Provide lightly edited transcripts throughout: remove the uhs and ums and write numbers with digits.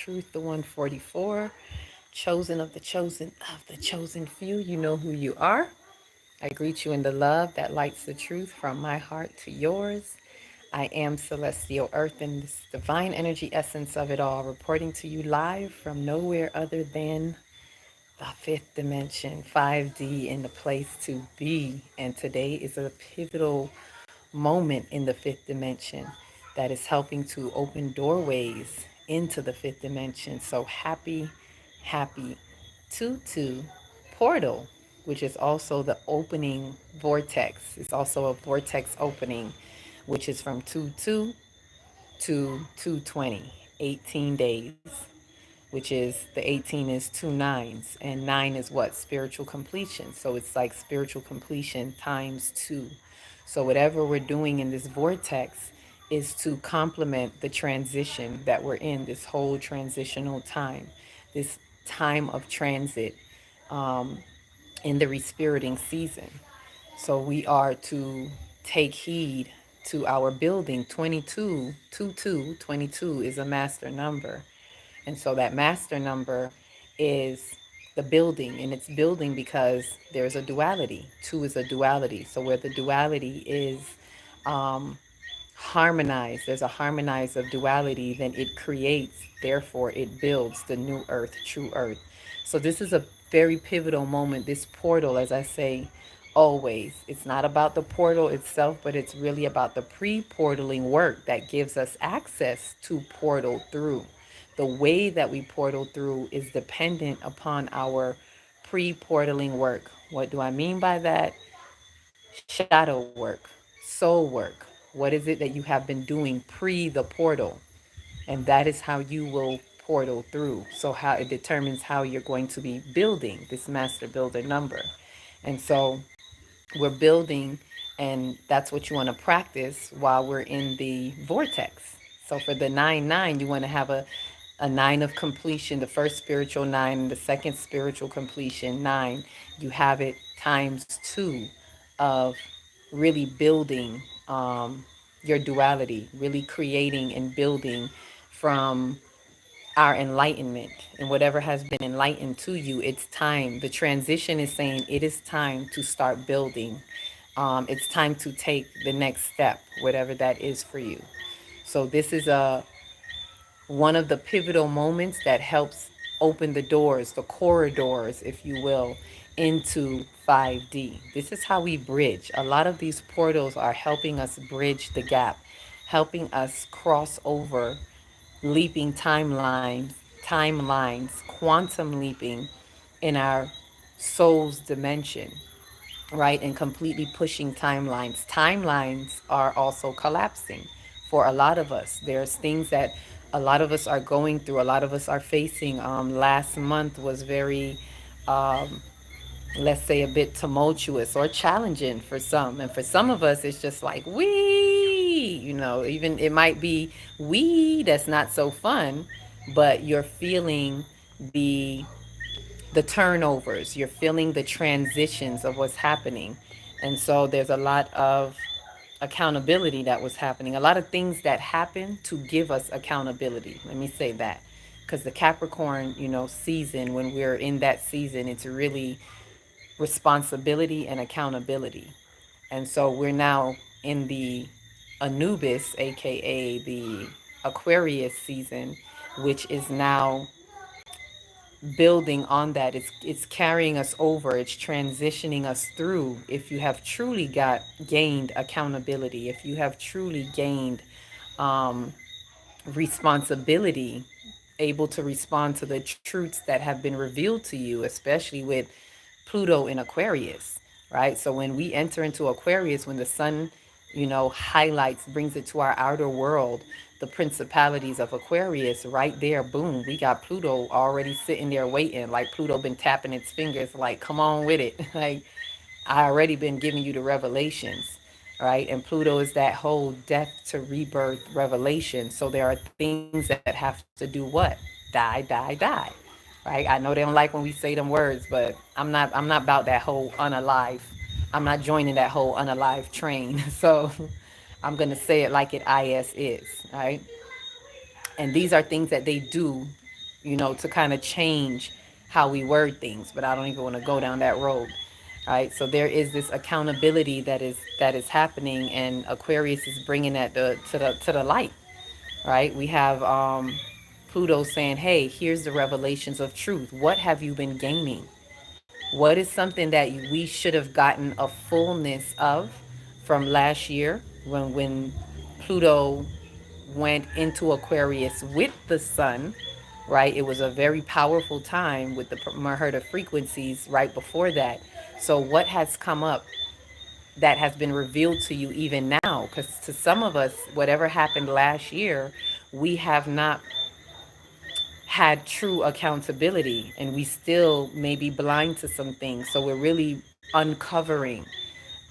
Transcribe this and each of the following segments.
Truth, the 144, chosen of the chosen few. You know who you are. I greet you in the love that lights the truth from my heart to yours. I am Celestial Earth and this divine energy essence of it all, reporting to you live from nowhere other than the fifth dimension, 5D, in the place to be. And today is a pivotal moment in the fifth dimension that is helping to open doorways into the fifth dimension. So happy Tutu portal, which is also the opening vortex. It's also a vortex opening, which is from 2-2 to 220, 18 days, which is the 18 is two nines, and nine is what? Spiritual completion. So it's like spiritual completion times two. So whatever we're doing in this vortex is to complement the transition that we're in, this whole transitional time, this time of transit in the respiriting season. So we are to take heed to our building. 22 is a master number. And so that master number is the building, and it's building because there's a duality. Two is a duality. So where the duality is um, harmonized, there's a harmonize of duality, then it creates, therefore it builds the new earth, true earth. So this is a very pivotal moment. This portal, as I say always, it's not about the portal itself, but it's really about the pre-portaling work that gives us access to portal through. The way that we portal through is dependent upon our pre-portaling work. What do I mean by that? Shadow work, soul work. What is it that you have been doing pre the portal? And that is how you will portal through. So how it determines how you're going to be building this master builder number. And so we're building, and that's what you want to practice while we're in the vortex. So for the 9-9, you want to have a nine of completion, the first spiritual nine, and the second spiritual completion nine. You have it times two of really building your duality, really creating and building from our enlightenment, and whatever has been enlightened to you. It's time. The transition is saying it is time to start building. It's time to take the next step, whatever that is for you. So this is a one of the pivotal moments that helps open the doors, the corridors, if you will, into 5D. This is how we bridge. A lot of these portals are helping us bridge the gap, helping us cross over, leaping timelines, quantum leaping in our soul's dimension, right? And completely pushing timelines. Timelines are also collapsing for a lot of us. There's things that a lot of us are going through, a lot of us are facing. Last month was very, um, let's say, a bit tumultuous or challenging for some. And for some of us, it's just like, even it might be that's not so fun, but you're feeling the the turnovers, you're feeling the transitions of what's happening. And so there's a lot of accountability that was happening, a lot of things that happen to give us accountability. Let me say that. Because the Capricorn, season, when we're in that season, it's really responsibility and accountability. And so we're now in the Anubis, aka the Aquarius season, which is now building on that. It's carrying us over, it's transitioning us through. If you have truly got gained accountability, if you have truly gained um, responsibility, able to respond to the truths that have been revealed to you, especially with Pluto in Aquarius, right? So when we enter into Aquarius, when the sun, highlights, brings it to our outer world, the principalities of Aquarius, right there, boom, we got Pluto already sitting there waiting. Like Pluto been tapping its fingers, like, come on with it. Like, I already been giving you the revelations, right? And Pluto is that whole death to rebirth revelation. So there are things that have to do what? Die. Right? I know they don't like when we say them words, but I'm not about that whole unalive. I'm not joining that whole unalive train. So I'm gonna say it like it is, right? And these are things that they do to kind of change how we word things, but I don't even want to go down that road. Right? So there is this accountability that is happening, and Aquarius is bringing that to the light. Right? We have Pluto saying, "Hey, here's the revelations of truth. What have you been gaining? What is something that we should have gotten a fullness of from last year when Pluto went into Aquarius with the sun, right? It was a very powerful time with the Merherta frequencies right before that. So, what has come up that has been revealed to you even now? Because to some of us, whatever happened last year, we have not had true accountability, and we still may be blind to some things. So, we're really uncovering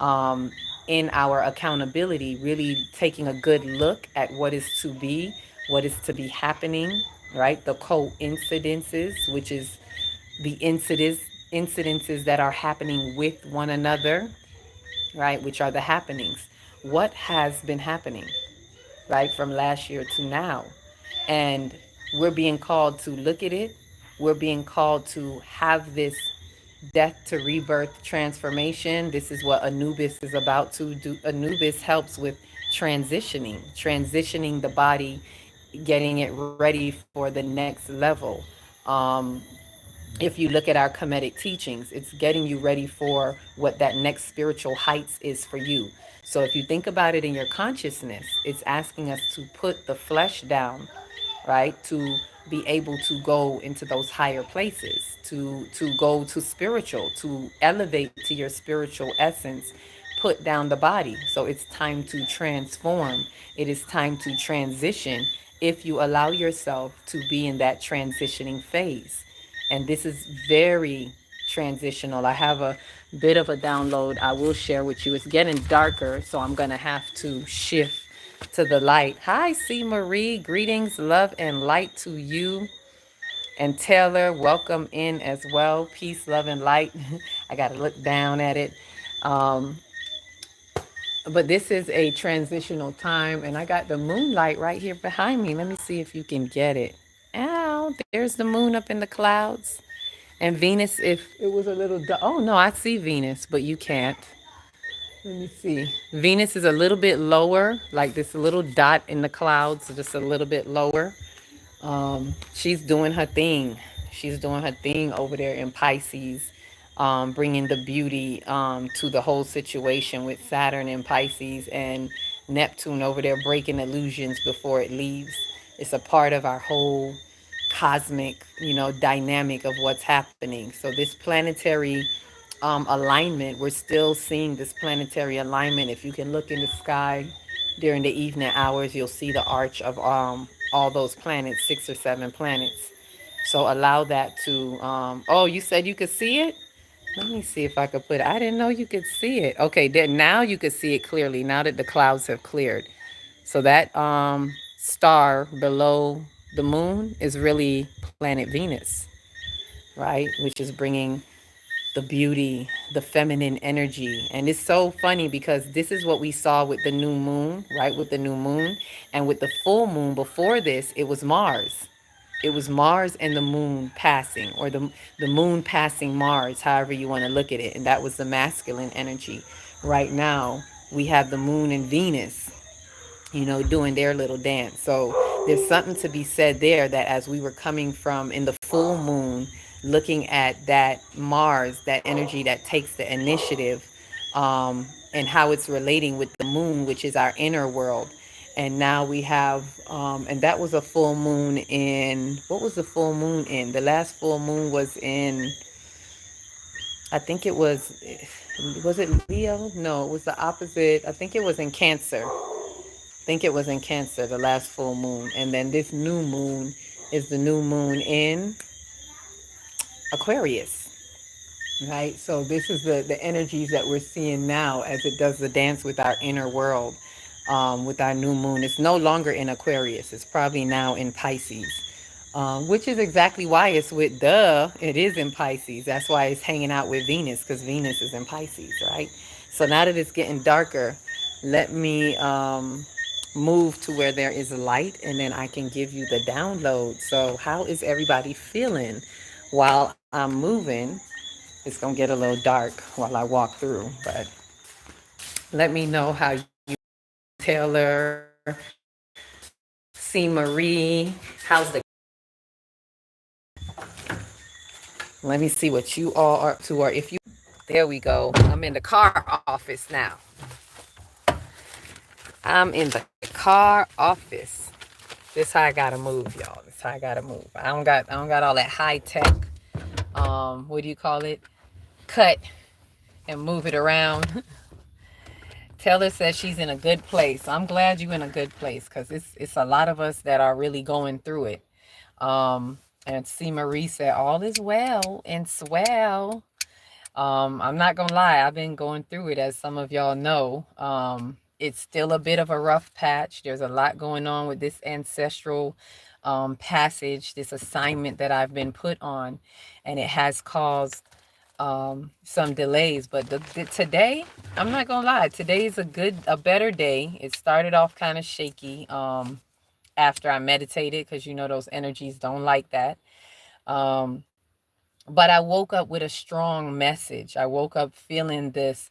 um, in our accountability, really taking a good look at what is to be, what is to be happening, right? The coincidences, which is the incidences that are happening with one another, right? Which are the happenings. What has been happening, right, from last year to now? And we're being called to look at it. We're being called to have this death to rebirth transformation. This is what Anubis is about to do. Anubis helps with transitioning the body, getting it ready for the next level. Um, if you look at our Kemetic teachings, it's getting you ready for what that next spiritual heights is for you. So if you think about it in your consciousness, it's asking us to put the flesh down, right? To be able to go into those higher places, to go to spiritual, to elevate to your spiritual essence, put down the body. So it's time to transform. It is time to transition if you allow yourself to be in that transitioning phase. And this is very transitional. I have a bit of a download I will share with you. It's getting darker, so I'm going to have to shift to the light. Hi, C. Marie. Greetings, love, and light to you. And Taylor, welcome in as well. Peace, love, and light. I got to look down at it. Um, but this is a transitional time, and I got the moonlight right here behind me. Let me see if you can get it. Ow, there's the moon up in the clouds. And Venus, if it was a little, oh no, I see Venus, but you can't. Let me see. Venus is a little bit lower, like this little dot in the clouds, just a little bit lower. She's doing her thing. She's doing her thing over there in Pisces, bringing the beauty to the whole situation with Saturn in Pisces and Neptune over there breaking illusions before it leaves. It's a part of our whole cosmic, dynamic of what's happening. So this planetary alignment, we're still seeing this planetary alignment. If you can look in the sky during the evening hours, you'll see the arch of all those planets, 6 or 7 planets. So allow that to. Oh, you said you could see it. Let me see if I could put it. I didn't know you could see it. Okay, then now you could see it clearly. Now that the clouds have cleared, so that star below the moon is really planet Venus, right? Which is bringing the beauty, the feminine energy. And it's so funny because this is what we saw with the new moon, right? With the new moon. And with the full moon before this, it was Mars. It was Mars and the moon passing, or the moon passing Mars, however you want to look at it. And that was the masculine energy. Right now, we have the moon and Venus, doing their little dance. So there's something to be said there, that as we were coming from in the full moon, looking at that Mars, that energy that takes the initiative, and how it's relating with the moon, which is our inner world. And now we have, and that was a full moon in, what was the full moon in? The last full moon was in, I think it was it Leo? No, it was the opposite. I think it was in Cancer. Think it was in Cancer, the last full moon. And then this new moon is the new moon in Aquarius, right? So this is the energies that we're seeing now as it does the dance with our inner world, with our new moon. It's no longer in Aquarius. It's probably now in Pisces, which is exactly why it's with, it is in Pisces. That's why it's hanging out with Venus, because Venus is in Pisces, right? So now that it's getting darker, let me move to where there is light, and then I can give you the download. So, how is everybody feeling while I'm moving? It's going to get a little dark while I walk through, but let me know how you Taylor, C. Marie, how's the let me see what you all are up to, or if you there we go. I'm in the car office now. I'm in the car office. This how I gotta move, y'all. This how I gotta move. I don't got all that high tech, what do you call it? Cut and move it around. Taylor says she's in a good place. I'm glad you're in a good place, because it's a lot of us that are really going through it. And C. Marie said, all is well and swell. I'm not gonna lie, I've been going through it, as some of y'all know. It's still a bit of a rough patch. There's a lot going on with this ancestral passage, this assignment that I've been put on, and it has caused some delays. But today, I'm not gonna lie, today is a better day. It started off kind of shaky after I meditated, because you know those energies don't like that. Um, but I woke up with a strong message. I woke up feeling this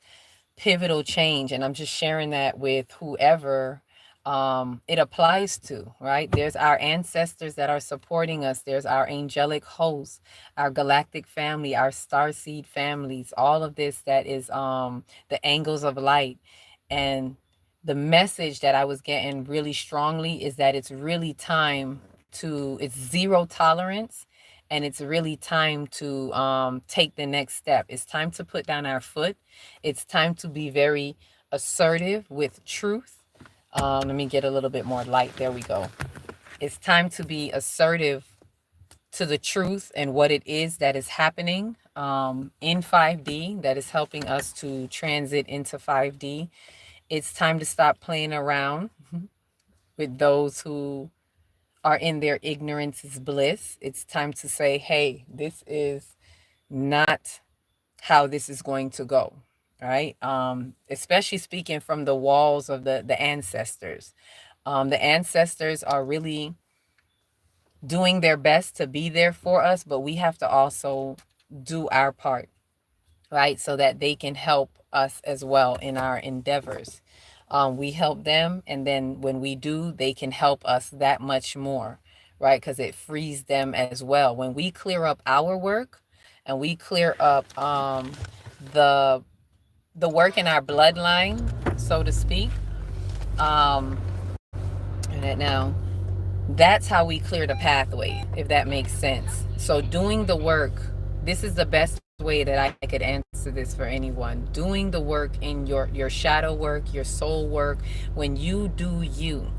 pivotal change, and I'm just sharing that with whoever it applies to, right? There's our ancestors that are supporting us. There's our angelic hosts, our galactic family, our star seed families, all of this that is the angles of light. And the message that I was getting really strongly is that it's really time to, it's zero tolerance, and it's really time to take the next step. It's time to put down our foot. It's time to be very assertive with truth. Let me get a little bit more light. There we go. It's time to be assertive to the truth and what it is that is happening in 5D that is helping us to transit into 5D. It's time to stop playing around with those who are in their ignorance is bliss. It's time to say, hey, this is not how this is going to go, right? Especially speaking from the walls of the ancestors. The ancestors are really doing their best to be there for us, but we have to also do our part, right? So that they can help us as well in our endeavors. We help them, and then when we do, they can help us that much more, right? Because it frees them as well. When we clear up our work, and we clear up the the work in our bloodline, so to speak, um, and that now that's how we clear the pathway, if that makes sense. So doing the work, this is the best way that I could answer this for anyone. Doing the work in your shadow work, your soul work, when you do you,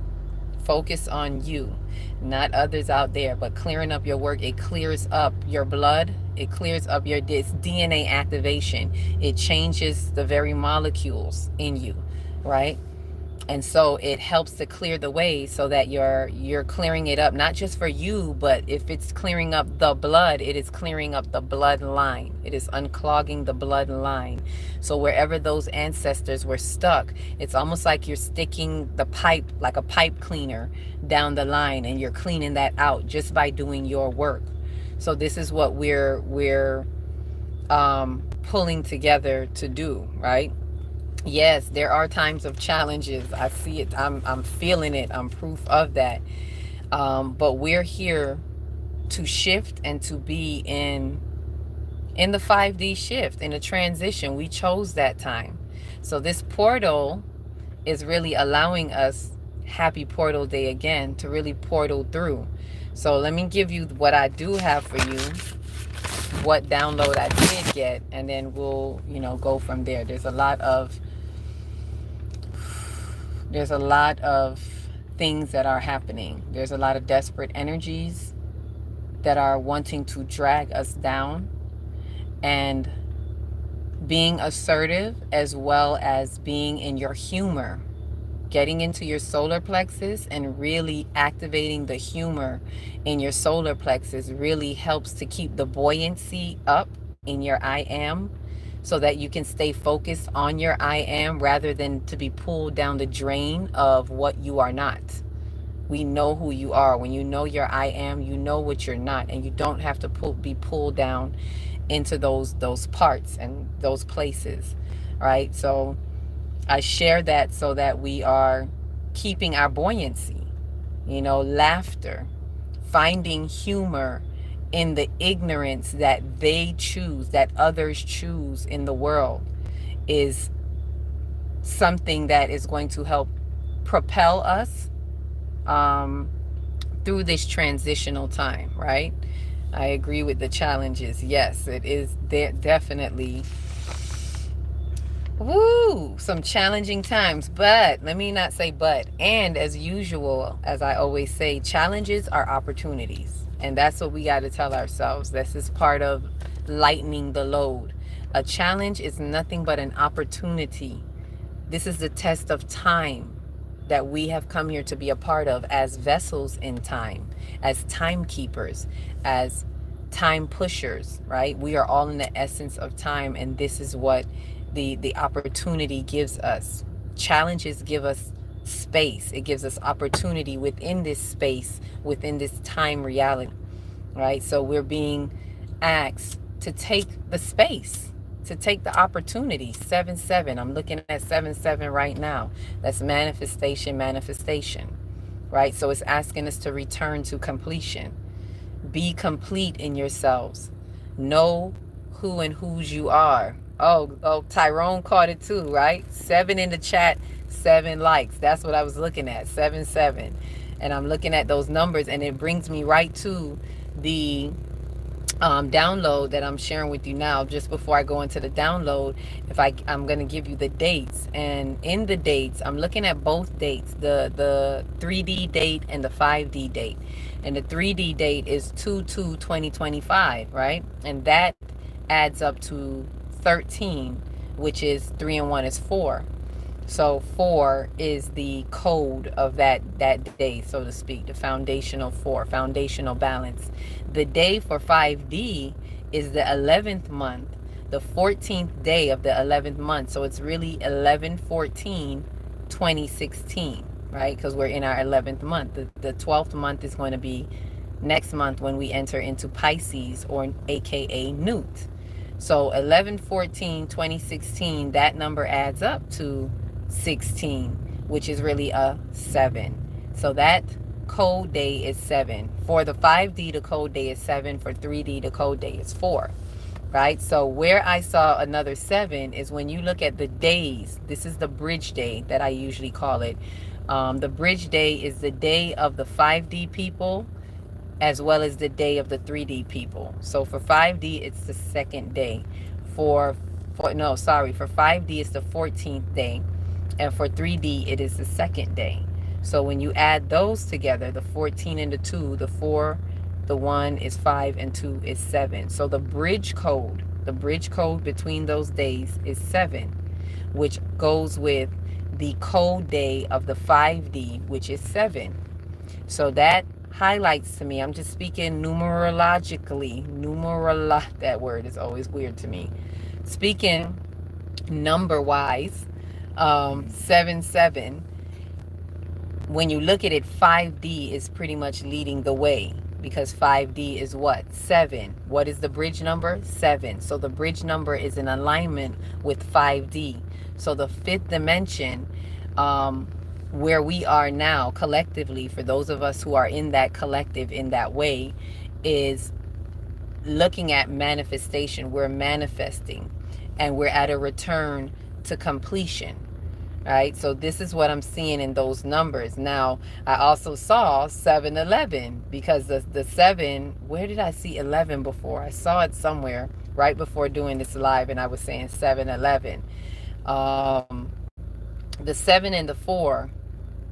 focus on you, not others out there, but clearing up your work. It clears up your blood. It clears up your DNA activation. It changes the very molecules in you, right? And so it helps to clear the way, so that you're clearing it up, not just for you, but if it's clearing up the blood, it is clearing up the bloodline. It is unclogging the bloodline. So wherever those ancestors were stuck, it's almost like you're sticking the pipe, like a pipe cleaner, down the line, and you're cleaning that out just by doing your work. So this is what we're pulling together to do, right? Yes, there are times of challenges. I see it. I'm feeling it. I'm proof of that. But we're here to shift and to be in the 5D shift, in a transition. We chose that time. So this portal is really allowing us, happy portal day again, to really portal through. So let me give you what I do have for you, what download I did get, and then we'll, go from there. There's a lot of things that are happening. There's a lot of desperate energies that are wanting to drag us down, and being assertive, as well as being in your humor, getting into your solar plexus and really activating the humor in your solar plexus really helps to keep the buoyancy up in your I am, so that you can stay focused on your I am rather than to be pulled down the drain of what you are not. We know who you are. When you know your I am, you know what you're not, and you don't have to be pulled down into those parts and those places, right? So I share that so that we are keeping our buoyancy, laughter, finding humor in the ignorance that they choose, that others choose in the world, is something that is going to help propel us um, through this transitional time, right? I agree with the challenges. Yes, it is definitely some challenging times, but let me not say but. And as usual, as I always say, challenges are opportunities. And that's what we got to tell ourselves. This is part of lightening the load. A challenge is nothing but an opportunity. This is the test of time that we have come here to be a part of as vessels in time, as timekeepers, as time pushers, right? We are all in the essence of time, and this is what the opportunity gives us. Challenges give us space. It gives us opportunity within this space, within this time reality, right? So we're being asked to take the space, to take the opportunity. 7-7. I'm looking at 7-7 right now. That's manifestation, manifestation, right? So it's asking us to return to completion. Be complete in yourselves. Know who and whose you are. Oh, Tyrone caught it too, right? 7 in the chat, 7 likes. That's what I was looking at. 7-7. And I'm looking at those numbers, and it brings me right to the download that I'm sharing with you now. Just before I go into the download, I'm going to give you the dates, and in the dates I'm looking at both dates, the 3D date and the 5D date. And the 3D date is 2/2/2025, right? And that adds up to 13, which is 3 and 1 is 4. So 4 is the code of that day, so to speak, the foundational 4, foundational balance. The day for 5D is the 11th month, the 14th day of the 11th month. So it's really 11/14/2016, right? Because we're in our 11th month. The 12th month is going to be next month when we enter into Pisces, or AKA Newt. So 11/14/2016, that number adds up to 16, which is really a 7. So that code day is 7. For the 5D, the code day is 7. For 3D, the code day is 4. Right? So where I saw another 7 is when you look at the days. This is the bridge day that I usually call it. The bridge day is the day of the 5D people as well as the day of the 3D people. So for 5D, it's the second day. For 5D, it's the 14th day. And for 3D, it is the second day. So when you add those together, the 14 and the 2, the 4, the 1 is 5, and 2 is 7. So the bridge code between those days is 7, which goes with the code day of the 5D, which is 7. So that highlights to me, I'm just speaking numerologically. That word is always weird to me. Speaking number wise, 7-7, when you look at it, 5D is pretty much leading the way, because 5D is what? 7. What is the bridge number? 7. So the bridge number is in alignment with 5D. So the fifth dimension, where we are now collectively, for those of us who are in that collective in that way, is looking at manifestation. We're manifesting, and we're at a return to completion, right? So this is what I'm seeing in those numbers. Now, I also saw 7-11, because the 7, where did I see 11 before? I saw it somewhere right before doing this live, and I was saying 7-11. The 7 and the 4,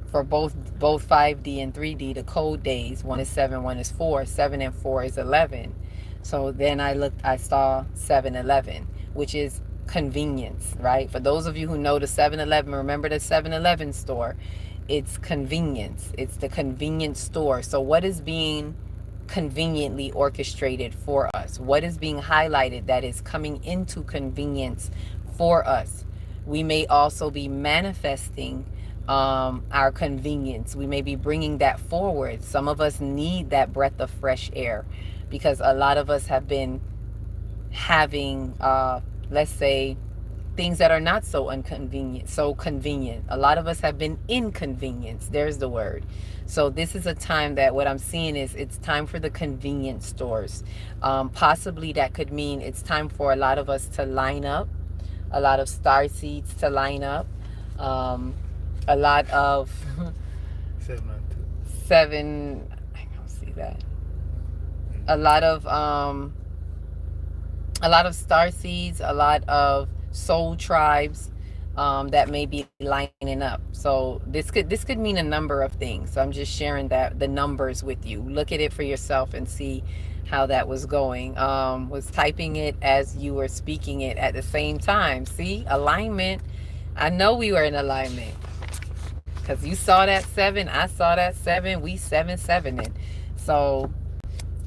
for both 5D and 3D, the code days, one is 7, one is 4. 7 and 4 is 11. So then I saw 7-11, which is convenience, right? For those of you who know the 7-Eleven, remember the 7-Eleven store, it's convenience. It's the convenience store. So what is being conveniently orchestrated for us? What is being highlighted that is coming into convenience for us? We may also be manifesting our convenience. We may be bringing that forward. Some of us need that breath of fresh air because a lot of us have been having, let's say, things that are not so inconvenient, so convenient. A lot of us have been inconvenienced. There's the word. So this is a time that what I'm seeing is it's time for the convenience stores. Possibly that could mean it's time for a lot of us to line up, a lot of star seeds to line up, um, a lot of 7. I don't see that. A lot of star seeds, a lot of soul tribes that may be lining up. So this could mean a number of things. So I'm just sharing that the numbers with you. Look at it for yourself and see how that was going. Was typing it as you were speaking it at the same time. See, alignment. I know we were in alignment because you saw that 7, I saw that 7. We 7-7ing. So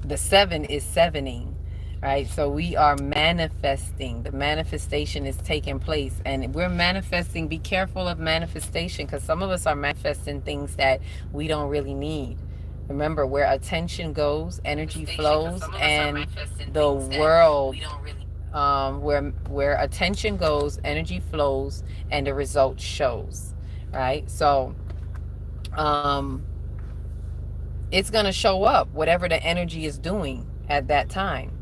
the 7 is sevening, right? So we are manifesting. The manifestation is taking place, and we're manifesting. Be careful of manifestation because some of us are manifesting things that we don't really need. Remember, where attention goes, energy flows, and the world, where attention goes, energy flows, and the result shows, right? So, it's going to show up whatever the energy is doing at that time.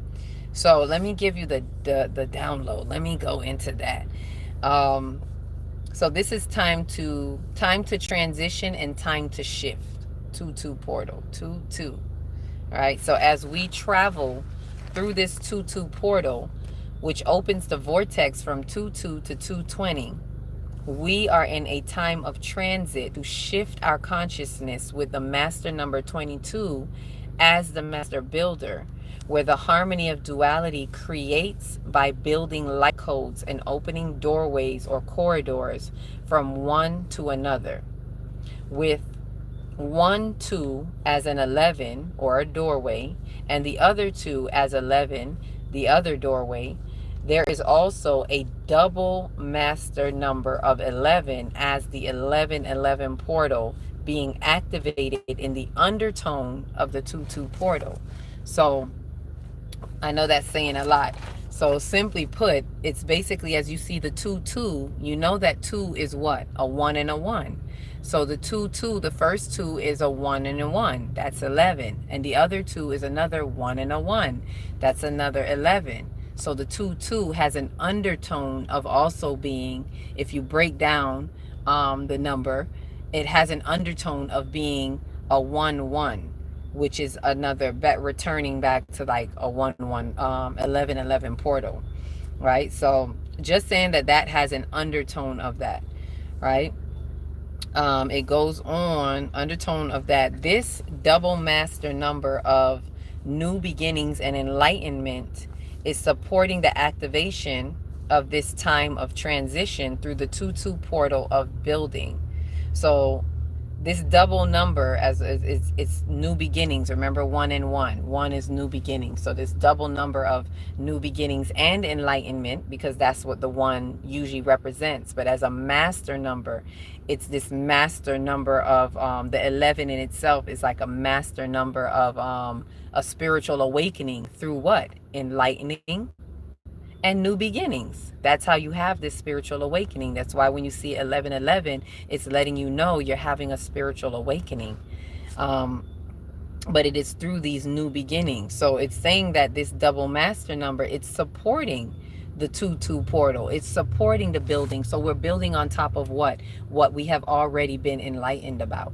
So let me give you the download. Let me go into that. um so this is time to transition and time to shift. 2-2 portal, 2-2. All right, so as we travel through this 2-2 portal, which opens the vortex from 2-2 to 220, we are in a time of transit to shift our consciousness with the master number 22 as the master builder, where the harmony of duality creates by building light codes and opening doorways or corridors from one to another. With 1-2 as an 11 or a doorway, and the other 2 as 11, the other doorway, there is also a double master number of 11 as the 1111 portal being activated in the undertone of the 2-2 portal. So I know that's saying a lot. So simply put, it's basically as you see the 2-2, you know that 2 is what? A 1 and a 1. So the 2-2, the first 2 is a 1 and a 1. That's 11. And the other 2 is another 1 and a 1. That's another 11. So the 2-2 has an undertone of also being, if you break down the number, it has an undertone of being a 1-1, which is another bet returning back to like a 1-1, 11-11 portal, right? So just saying that that has an undertone of that, right? It goes on, undertone of that. This double master number of new beginnings and enlightenment is supporting the activation of this time of transition through the 2-2 portal of building. So this double number as it's new beginnings. Remember, 1 and 1. 1 is new beginnings. So this double number of new beginnings and enlightenment, because that's what the 1 usually represents. But as a master number, it's this master number of the 11 in itself is like a master number of a spiritual awakening through what? Enlightening and new beginnings. That's how you have this spiritual awakening. That's why when you see 1111, it's letting you know you're having a spiritual awakening. But it is through these new beginnings. So it's saying that this double master number, it's supporting the 2-2 portal. It's supporting the building. So we're building on top of what? What we have already been enlightened about.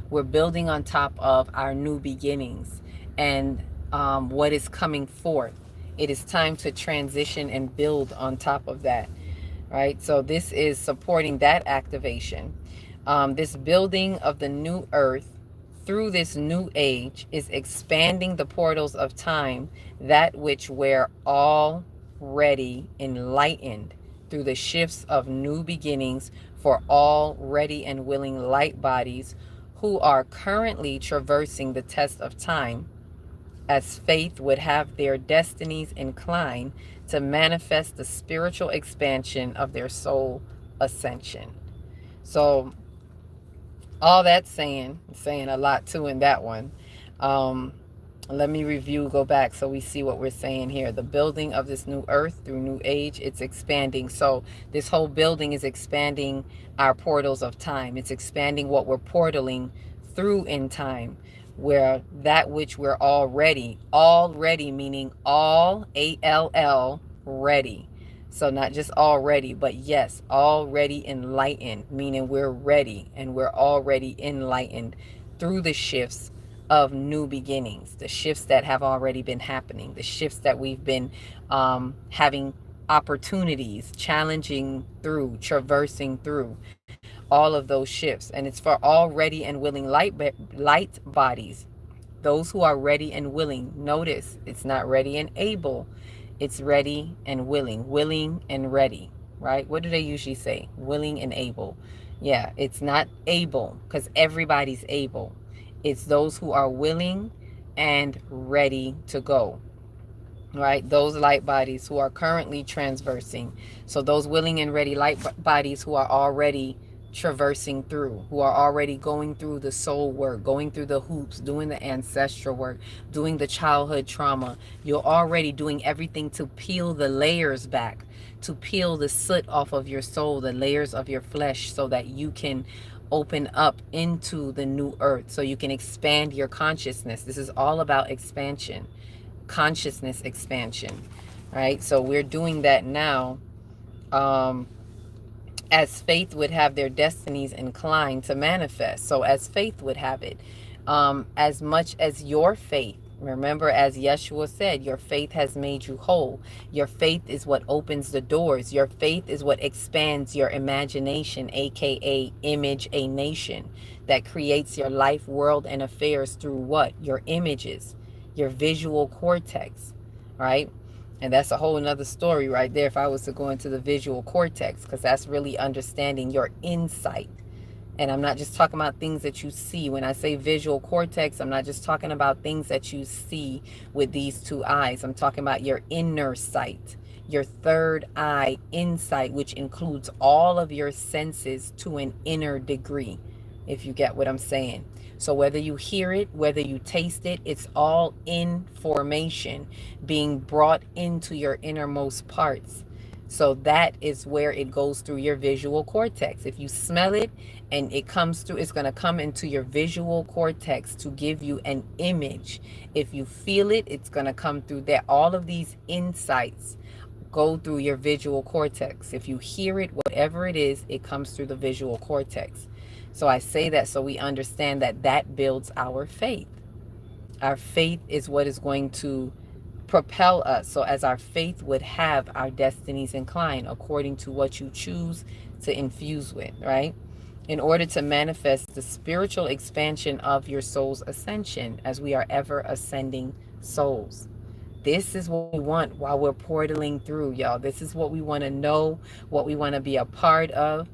We're building on top of our new beginnings and what is coming forth. It is time to transition and build on top of that, right? So this is supporting that activation. This building of the new earth through this new age is expanding the portals of time, that which were already enlightened through the shifts of new beginnings for all ready and willing light bodies who are currently traversing the test of time as faith would have their destinies incline to manifest the spiritual expansion of their soul ascension. So all that's saying a lot too in that one. Um, Let me review, go back so we see what we're saying here. The building of this new earth through new age, it's expanding. So this whole building is expanding our portals of time. It's expanding what we're portaling through in time, where that which we're already meaning all, ALL, ready. So not just already, but yes, already enlightened, meaning we're ready and we're already enlightened through the shifts of new beginnings, the shifts that have already been happening, the shifts that we've been having opportunities, challenging through, traversing through, all of those shifts. And it's for all ready and willing light bodies, those who are ready and willing. Notice it's not ready and able, it's ready and willing and ready, right? What do they usually say? Willing and able. Yeah, it's not able because everybody's able. It's those who are willing and ready to go, right? Those light bodies who are currently transversing. So those willing and ready light bodies who are already traversing through, who are already going through the soul work, going through the hoops, doing the ancestral work, doing the childhood trauma. You're already doing everything to peel the layers back, to peel the soot off of your soul, the layers of your flesh, so that you can open up into the new earth, so you can expand your consciousness. This is all about expansion, consciousness expansion, right? So we're doing that now, um, as faith would have their destinies inclined to manifest. So as faith would have it, as much as your faith, remember, as Yeshua said, your faith has made you whole. Your faith is what opens the doors. Your faith is what expands your imagination, aka image a nation, that creates your life, world, and affairs through what? Your images, your visual cortex, right? And that's a whole nother story right there if I was to go into the visual cortex, because that's really understanding your insight. And I'm not just talking about things that you see. When I say visual cortex, I'm not just talking about things that you see with these two eyes. I'm talking about your inner sight, your third eye insight, which includes all of your senses to an inner degree, if you get what I'm saying. So whether you hear it, whether you taste it, it's all information being brought into your innermost parts. So that is where it goes through your visual cortex. If you smell it and it comes through, it's going to come into your visual cortex to give you an image. If you feel it, it's going to come through there. All of these insights go through your visual cortex. If you hear it, whatever it is, it comes through the visual cortex. So I say that so we understand that that builds our faith. Our faith is what is going to propel us. So as our faith would have our destinies incline according to what you choose to infuse with, right? In order to manifest the spiritual expansion of your soul's ascension, as we are ever ascending souls. This is what we want while we're portaling through, y'all. This is what we want to know, what we want to be a part of.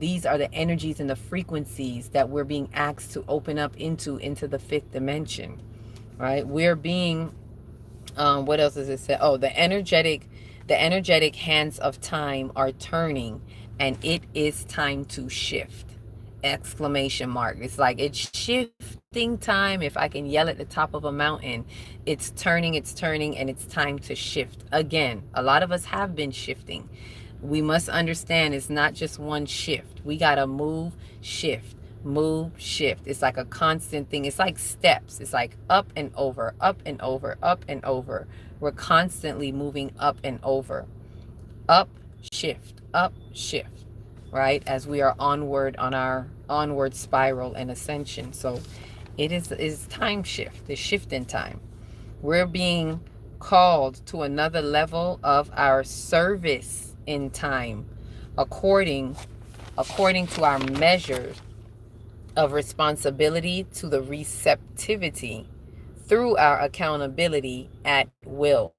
These are the energies and the frequencies that we're being asked to open up into the fifth dimension, right? We're being, what else does it say? Oh, the energetic hands of time are turning, and it is time to shift. Exclamation mark. It's like it's shifting time. If I can yell at the top of a mountain, it's turning, and it's time to shift. Again, a lot of us have been shifting. We must understand it's not just one shift. We got to move, shift. It's like a constant thing. It's like steps. It's like up and over, up and over, up and over. We're constantly moving up and over. Up, shift, right? As we are onward on our onward spiral and ascension. So it is time shift, the shift in time. We're being called to another level of our service in time, according to our measures of responsibility to the receptivity through our accountability at will.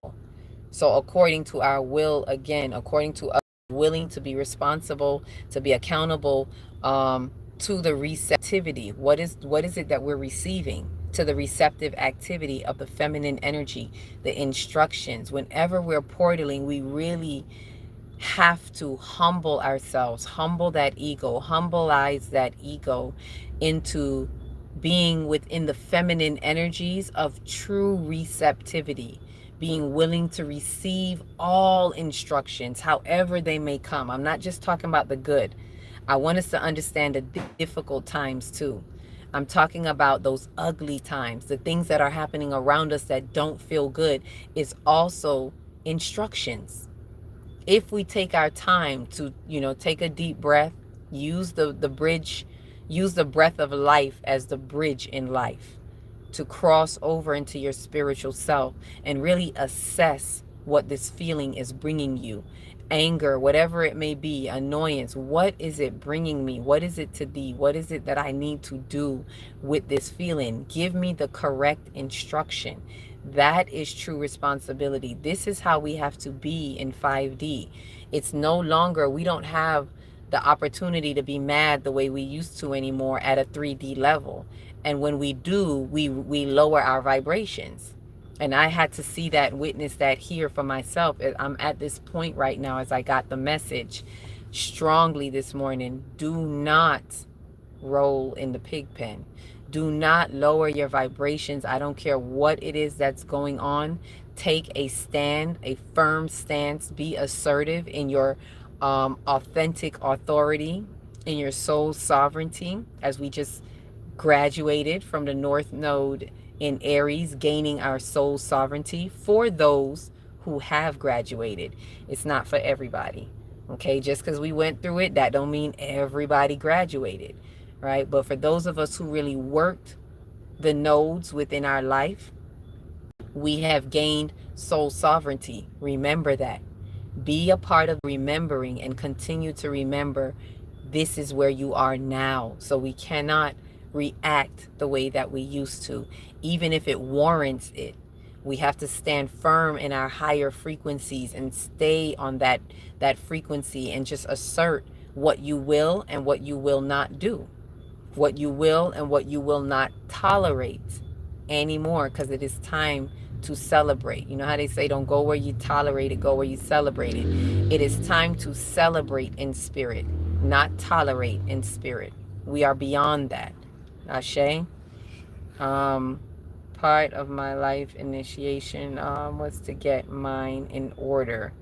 So according to our will, again, according to us willing to be responsible, to be accountable, to the receptivity. What is it that we're receiving? to the receptive activity of the feminine energy, the instructions. Whenever we're portaling, we really have to humble ourselves, humble that ego, humbleize that ego into being within the feminine energies of true receptivity, being willing to receive all instructions, however they may come. I'm not just talking about the good. I want us to understand the difficult times too. I'm talking about those ugly times, the things that are happening around us that don't feel good, is also instructions. If we take our time to, take a deep breath, use the bridge, use the breath of life as the bridge in life to cross over into your spiritual self and really assess what this feeling is bringing you. Anger, whatever it may be, annoyance, what is it bringing me? What is it to thee? What is it that I need to do with this feeling? Give me the correct instruction. That is true responsibility. This is how we have to be in 5D. It's no longer, we don't have the opportunity to be mad the way we used to anymore at a 3D level. And when we do, we lower our vibrations. And I had to see that, witness that here for myself. I'm at this point right now as I got the message strongly this morning. Do not roll in the pig pen. Do not lower your vibrations. I don't care what it is that's going on. Take a stand, a firm stance. Be assertive in your authentic authority, in your soul sovereignty, as we just graduated from the North Node in Aries, gaining our soul sovereignty for those who have graduated. It's not for everybody. Okay, just because we went through it, that don't mean everybody graduated, right? But for those of us who really worked the nodes within our life, we have gained soul sovereignty. Remember that. Be a part of remembering and continue to remember this is where you are now. So we cannot react the way that we used to, even if it warrants it. We have to stand firm in our higher frequencies and stay on that frequency and just assert what you will and what you will not do, what you will and what you will not tolerate anymore, because it is time to celebrate. You know how they say, don't go where you tolerate it, go where you celebrate it. It is time to celebrate in spirit, not tolerate in spirit. We are beyond that. Ashe. Part of my life initiation was to get mine in order.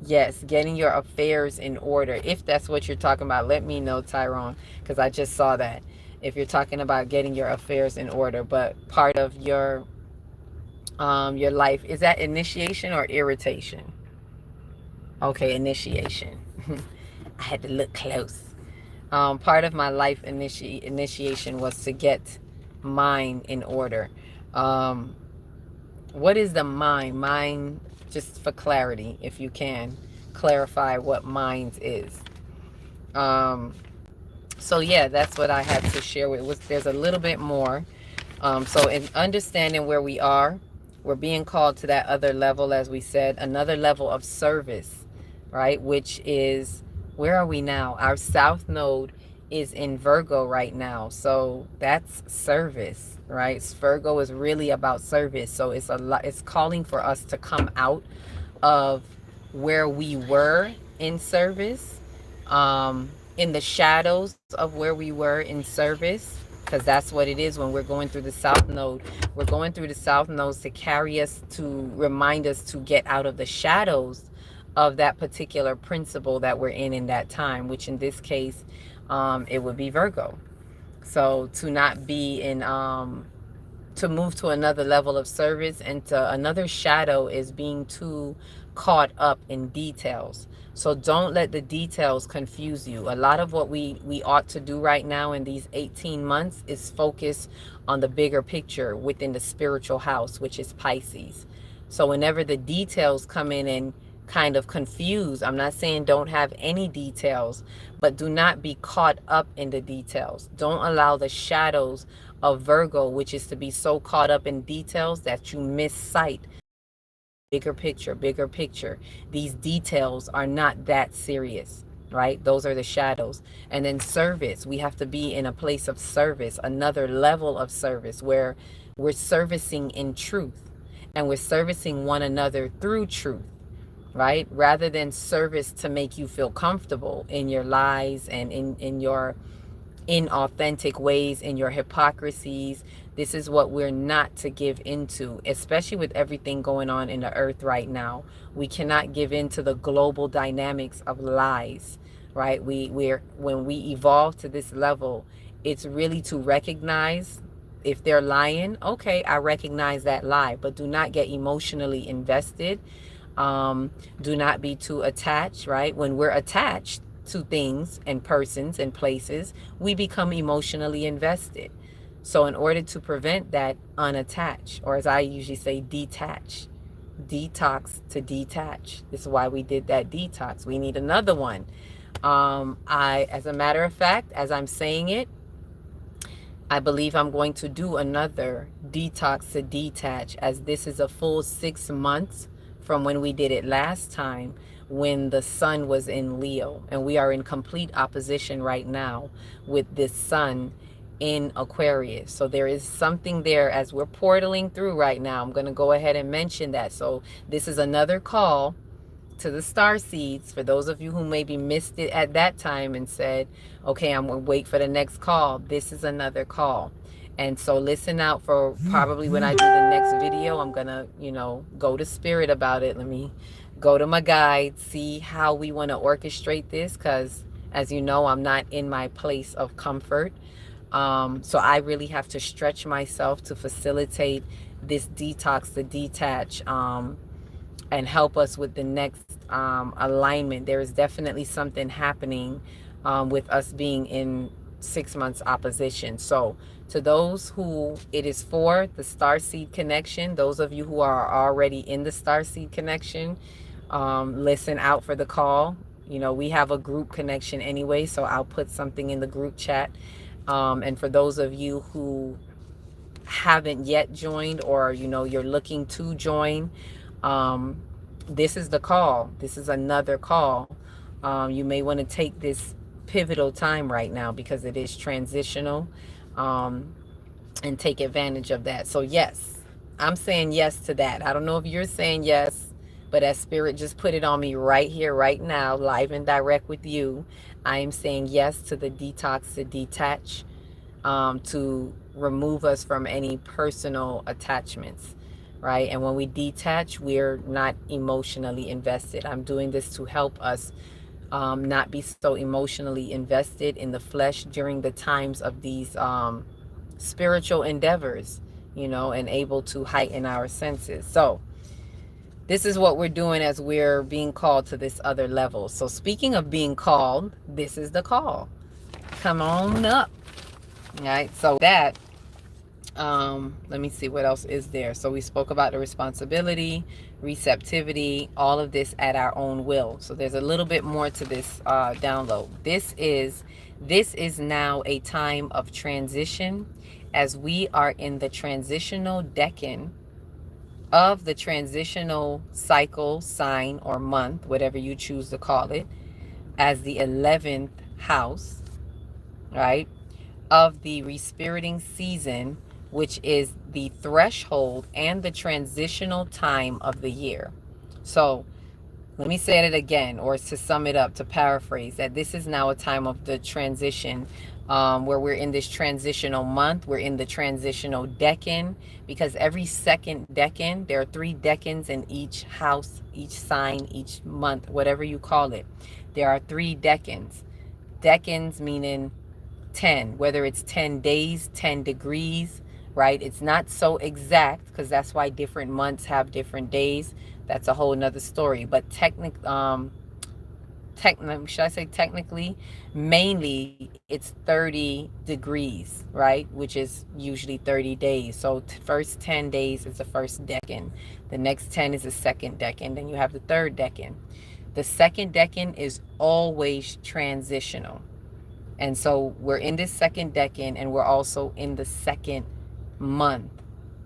Yes, getting your affairs in order. If that's what you're talking about, let me know, Tyrone, because I just saw that. If you're talking about getting your affairs in order, but part of your life, is that initiation or irritation? Okay, initiation. I had to look close. Part of my life initiation was to get mine in order. What is the mind? Mind, just for clarity, if you can clarify what mind is. So yeah, that's what I had to share with. There's a little bit more. So in understanding where we are, we're being called to that other level, as we said, another level of service, right? Which is, where are we now? Our South Node is in Virgo right now. So that's service, right? Virgo is really about service. So it's a lot, it's calling for us to come out of where we were in service, in the shadows of where we were in service, because that's what it is when we're going through the South Node. We're going through the South Nodes to carry us, to remind us to get out of the shadows of that particular principle that we're in that time, which in this case, it would be Virgo. So to not be in, to move to another level of service, and to another shadow is being too caught up in details. So don't let the details confuse you. A lot of what we ought to do right now in these 18 months is focus on the bigger picture within the spiritual house, which is Pisces. So whenever the details come in and kind of confuse, I'm not saying don't have any details, but do not be caught up in the details. Don't allow the shadows of Virgo, which is to be so caught up in details that you miss sight. Bigger picture, bigger picture. These details are not that serious, right? Those are the shadows. And then service, we have to be in a place of service, another level of service where We're servicing in truth, and we're servicing one another through truth, right? Rather than service to make you feel comfortable in your lies and in your inauthentic ways, in your hypocrisies. This is what we're not to give into, especially with everything going on in the earth right now. We cannot give into the global dynamics of lies, right? We're when we evolve to this level, it's really to recognize if they're lying. Okay, I recognize that lie, but do not get emotionally invested. Do not be too attached, right? When we're attached to things and persons and places, we become emotionally invested. So in order to prevent that, unattach, or as I usually say, detach. Detox to detach. This is why we did that detox. We need another one. As a matter of fact, as I'm saying it, I believe I'm going to do another detox to detach, as this is a full 6 months from when we did it last time, when the sun was in Leo, and we are in complete opposition right now with this sun in Aquarius. So there is something there as we're portaling through right now. I'm going to go ahead and mention that. So this is another call to the star seeds for those of you who maybe missed it at that time and said, okay, I'm going to wait for the next call. This is another call. And so listen out for probably when I do the next video. I'm going to, go to spirit about it. Let me go to my guide, see how we want to orchestrate this, because as you know, I'm not in my place of comfort. So I really have to stretch myself to facilitate this detox, the detach, and help us with the next alignment. There is definitely something happening with us being in 6 months opposition. So to those who it is for, the Starseed Connection, those of you who are already in the Starseed Connection, listen out for the call. We have a group connection anyway, so I'll put something in the group chat. And for those of you who haven't yet joined, or you're looking to join, this is the call. This is another call. You may want to take this pivotal time right now because it is transitional, and take advantage of that. So yes, I'm saying yes to that. I don't know if you're saying yes, but as spirit just put it on me right here, right now, live and direct with you, I am saying yes to the detox, to detach, to remove us from any personal attachments, right? And when we detach, we're not emotionally invested. I'm doing this to help us not be so emotionally invested in the flesh during the times of these spiritual endeavors, and able to heighten our senses. So this is what we're doing as we're being called to this other level. So speaking of being called, this is the call. Come on up. All right. So that, let me see what else is there. So we spoke about the responsibility, receptivity, all of this at our own will. So there's a little bit more to this download. This is now a time of transition, as we are in the transitional decan of the transitional cycle, sign, or month, whatever you choose to call it, as the 11th house, right, of the respiriting season, which is the threshold and the transitional time of the year. So let me say it again, or to sum it up, to paraphrase, that this is now a time of the transition, where we're in this transitional month. We're in the transitional decan, because every second decan, there are 3 decans in each house, each sign, each month, whatever you call it. There are 3 decans. Decans meaning 10, whether it's 10 days, 10 degrees, right? It's not so exact, because that's why different months have different days. That's a whole nother story. But should I say technically, mainly it's 30 degrees, right? Which is usually 30 days. So first 10 days is the first decan. The next 10 is the second decan. Then you have the third decan. The second decan is always transitional. And so we're in this second decan, and we're also in the second month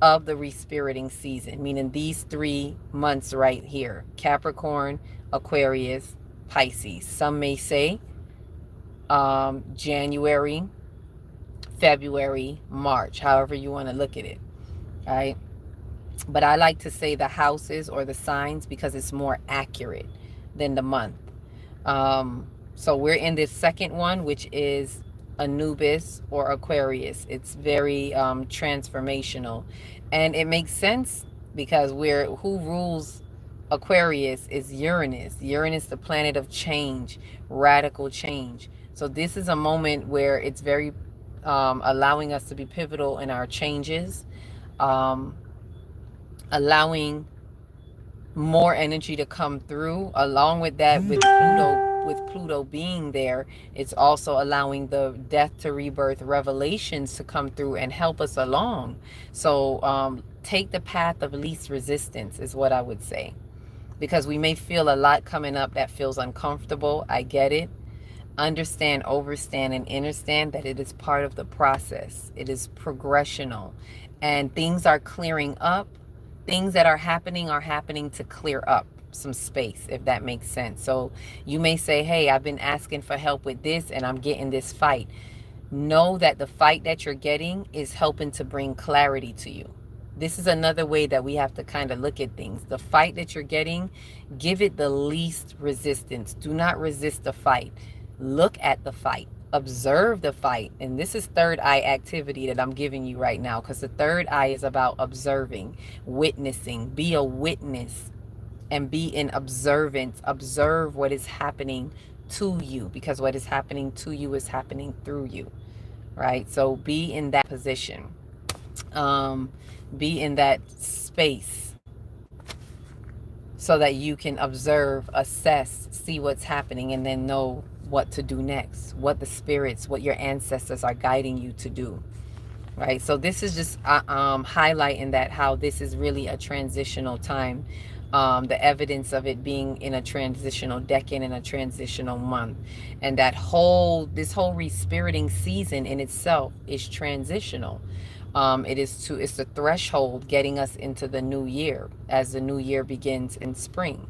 of the respiriting season, meaning these 3 months right here: Capricorn, Aquarius, Pisces. Some may say January, February, March, however you want to look at it. right? But I like to say the houses or the signs because it's more accurate than the month. So we're in this second one, which is Anubis or Aquarius. It's very transformational, and it makes sense because we're who rules Aquarius is Uranus. Uranus, the planet of change, radical change. So this is a moment where it's very allowing us to be pivotal in our changes, um, allowing more energy to come through. Along with that, with Pluto being there, it's also allowing the death to rebirth revelations to come through and help us along. So take the path of least resistance is what I would say, because we may feel a lot coming up that feels uncomfortable. I get it. Understand, overstand, and understand that it is part of the process. It is progressional, and things are clearing up. Things that are happening to clear up some space, if that makes sense. So you may say, hey, I've been asking for help with this and I'm getting this fight. Know that the fight that you're getting is helping to bring clarity to you. This is another way that we have to kind of look at things. The fight that you're getting, give it the least resistance. Do not resist the fight. Look at the fight. Observe the fight. And this is third eye activity that I'm giving you right now, because the third eye is about observing, witnessing. Be a witness and be in observance. Observe what is happening to you, because what is happening to you is happening through you, right? So be in that position. Be in that space so that you can observe, assess, see what's happening, and then know what to do next, what the spirits, what your ancestors are guiding you to do, right? So this is just highlighting that how this is really a transitional time. The evidence of it being in a transitional decade and a transitional month, and that this whole respiriting season in itself is transitional. It's the threshold getting us into the new year as the new year begins in spring,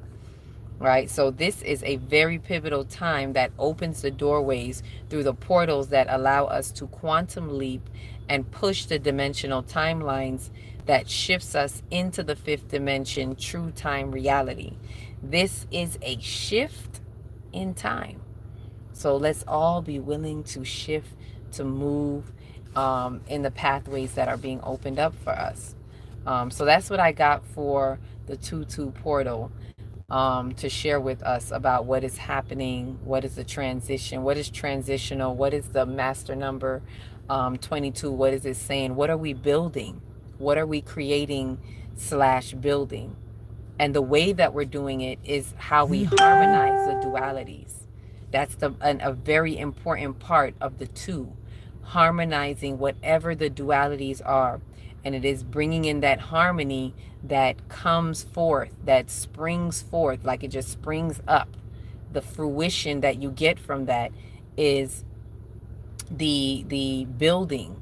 right? So this is a very pivotal time that opens the doorways through the portals that allow us to quantum leap and push the dimensional timelines that shifts us into the fifth dimension true time reality. This is a shift in time. So let's all be willing to shift, to move in the pathways that are being opened up for us. So that's what I got for the 2-2 portal, to share with us about what is happening, what is the transition, what is transitional, what is the master number 22, what is it saying, what are we building, what are we creating slash building. And the way that we're doing it is how we harmonize the dualities. That's a very important part of the two, harmonizing whatever the dualities are. And it is bringing in that harmony that comes forth, that springs forth, like it just springs up. The fruition that you get from that is the building,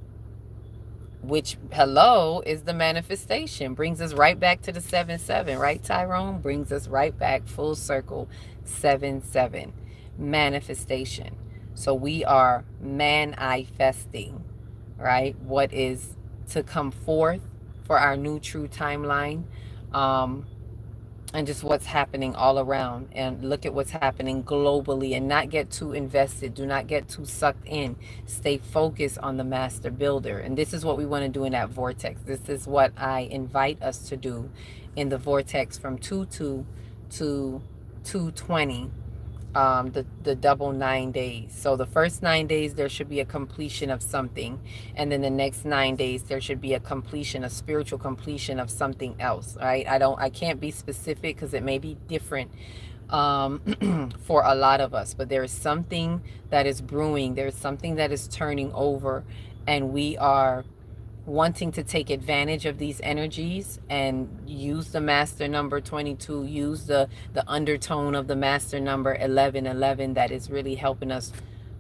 which, hello, is the manifestation. Brings us right back to the 7-7, right, Tyrone? Brings us right back full circle, 7-7, manifestation. So we are manifesting, right, what is to come forth for our new true timeline, and just what's happening all around. And look at what's happening globally, and not get too invested. Do not get too sucked in. Stay focused on the master builder. And this is what we want to do in that vortex. This is what I invite us to do in the vortex from 2-2 to 220. The double 9 days. So the first 9 days there should be a completion of something, and then the next 9 days there should be a completion, a spiritual completion of something else, right? I can't be specific because it may be different for a lot of us, but there is something that is brewing, there is something that is turning over, and we are wanting to take advantage of these energies and use the master number 22, use the undertone of the master number 1111 that is really helping us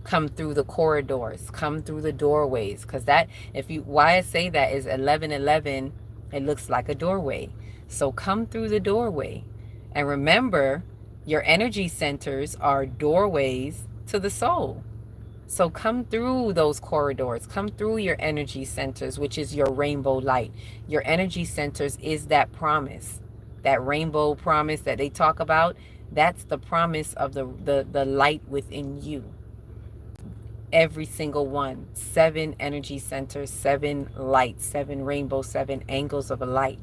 come through the corridors, come through the doorways. Because that, why I say that is 1111, it looks like a doorway. So come through the doorway, and remember, your energy centers are doorways to the soul. So come through those corridors, come through your energy centers, which is your rainbow light. Your energy centers is that promise, that rainbow promise that they talk about. That's the promise of the light within you. Every single one. 7 energy centers, 7 lights, 7 rainbow, 7 angles of a light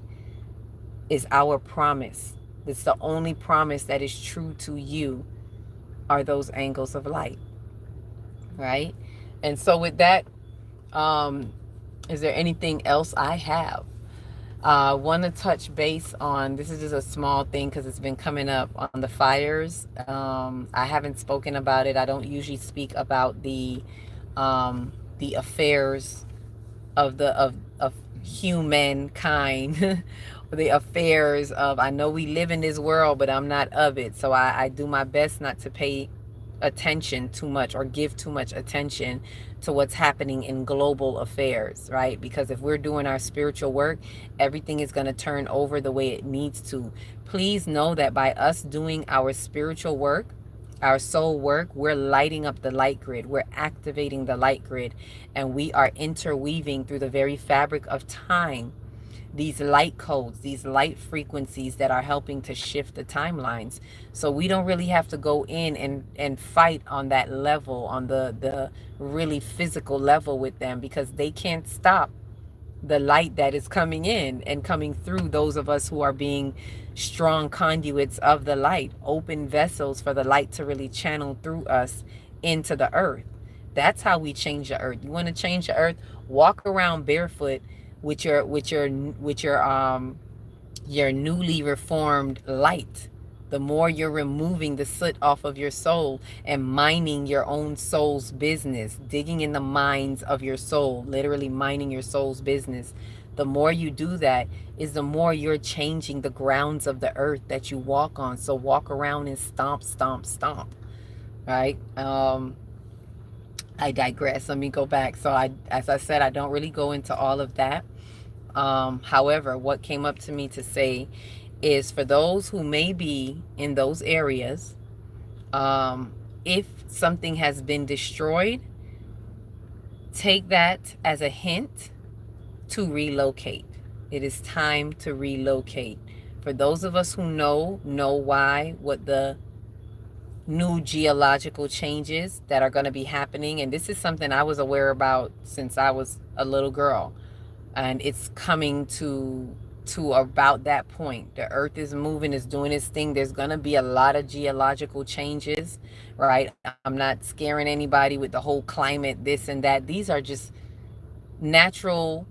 is our promise. It's the only promise that is true to you are those angles of light, right? And so with that, is there anything else I have? Want to touch base on, this is just a small thing because it's been coming up on the fires. I haven't spoken about it. I don't usually speak about the affairs of of humankind. The affairs of, I know we live in this world, but I'm not of it. So I do my best not to pay attention too much or give too much attention to what's happening in global affairs, right? Because if we're doing our spiritual work, everything is going to turn over the way it needs to. Please know that by us doing our spiritual work, our soul work, we're lighting up the light grid, we're activating the light grid, and we are interweaving through the very fabric of time these light codes, these light frequencies that are helping to shift the timelines. So we don't really have to go in and fight on that level, on the really physical level with them, because they can't stop the light that is coming in and coming through those of us who are being strong conduits of the light, open vessels for the light to really channel through us into the earth. That's how we change the earth. You want to change the earth? Walk around barefoot with your newly reformed light. The more you're removing the soot off of your soul and mining your own soul's business, digging in the mines of your soul, literally mining your soul's business, the more you do that is the more you're changing the grounds of the earth that you walk on. So walk around and stomp, stomp, stomp, right? I digress. Let me go back. So as I said, I don't really go into all of that. However, what came up to me to say is, for those who may be in those areas, if something has been destroyed, take that as a hint to relocate. It is time to relocate. For those of us who know why, what the new geological changes that are going to be happening, and this is something I was aware about since I was a little girl, and it's coming to about that point. The earth is moving, is doing its thing. There's going to be a lot of geological changes, right? I'm not scaring anybody with the whole climate, this and that. These are just natural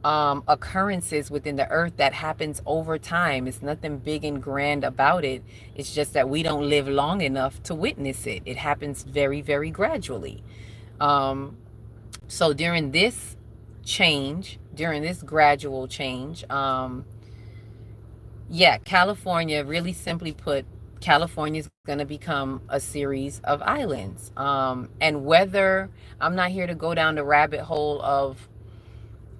occurrences within the earth that happens over time. It's nothing big and grand about it. It's just that we don't live long enough to witness it. It happens very, very gradually. So during this change, during this gradual change, yeah, California, really simply put, California is going to become a series of islands. And whether, I'm not here to go down the rabbit hole of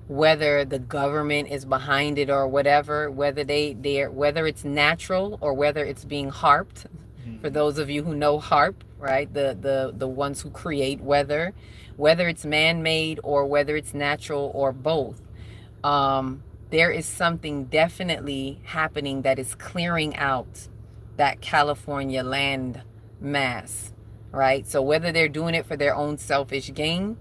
whether the government is behind it or whatever, whether whether it's natural or whether it's being harped. For those of you who know HARP, right, the ones who create weather, whether it's man-made or whether it's natural or both, there is something definitely happening that is clearing out that California land mass, right? So whether they're doing it for their own selfish gain,